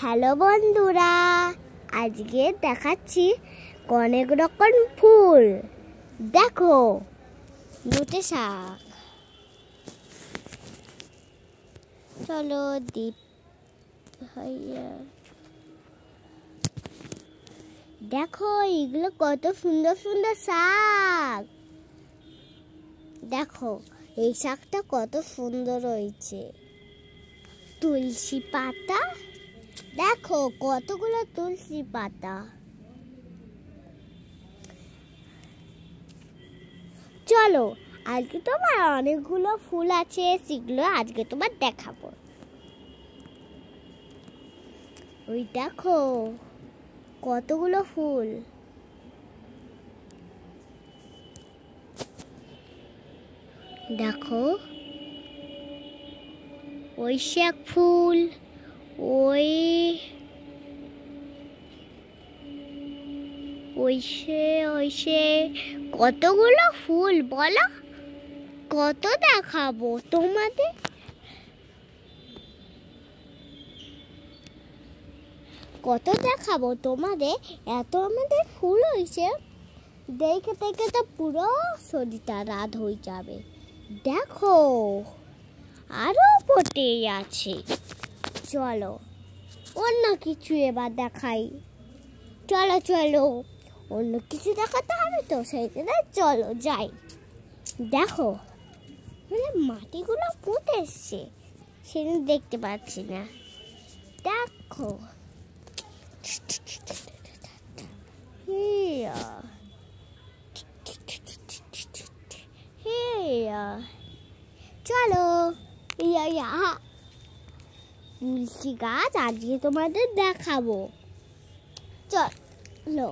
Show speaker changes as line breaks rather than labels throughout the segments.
Hello বন্ধুরা, আজকে দেখাচ্ছি অনেক রকম ফুল। দেখো, লুটে শাক। চলো দীপ দেখো, এগুলো কত সুন্দর সুন্দর শাক। দেখো, এই শাকটা কত সুন্দর হয়েছে। তুলসী পাতা, দেখো কতগুলো তুলসী পাতা। চলো, আজকে তোমার অনেকগুলো ফুল আছে, সেগুলো আজকে তোমার দেখাবো। ওই দেখো কতগুলো ফুল। দেখো, ওই শাক ফুল, ওইসে কতগুলো ফুল বলো। কত দেখাবো তোমাদের। এত আমাদের ফুল হয়েছে, দেখে দেখে তো পুরো শরীরটা রাত হয়ে যাবে। দেখো, আরো পটে আছে। চলো অন্য কিছু এবার দেখাই। চলো অন্য কিছু দেখাতে হবে তো, সেইখানে চলো যাই। দেখো, মাটিগুলো পুঁতে এসছে, সেটা দেখতে পাচ্ছি না। দেখো, চলো তুলসী গাছ আজকে তোমাদের দেখাবো। চলো,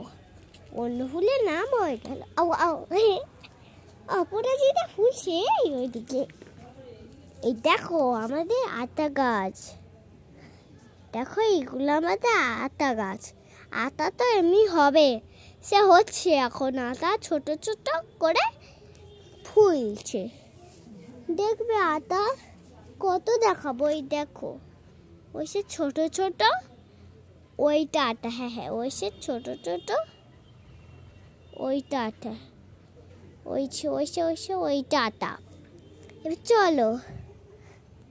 অন্য ফুলের নাম হয়ে গেল। অপরাজিতা ফুল সেই ওইদিকে। এই দেখো আমাদের আতা গাছ। দেখো, এইগুলো আমাদের আতা গাছ। আতা তো এমনি হবে, সে হচ্ছে এখন। আতা ছোট ছোট করে ফুলছে। দেখবে আতা কত দেখাবো। এই দেখো, ওই সে ছোট ছোট, ওইটা আটা। হ্যাঁ, ওই সে ছোট ছোট, ওইটা আটা। ওইটা আটা। এবার চলো,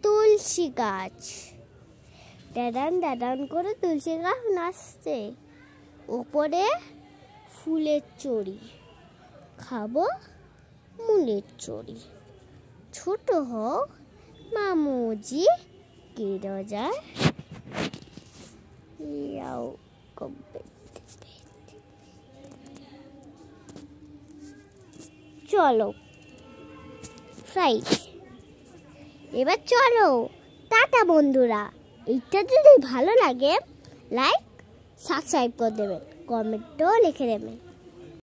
তুলসী গাছ। দাদান করে তুলসী গাছ নাচছে। উপরে ফুলের চড়ি, খাবো মুলের চড়ি। ছোট হোক মামুজি কিরোজা। চলো ফ্রাইড। এবার চলো টাটা বন্ধুরা। এইটা যদি ভালো লাগে, লাইক সাবস্ক্রাইব করে দেবেন, কমেন্টও লিখে দেবেন।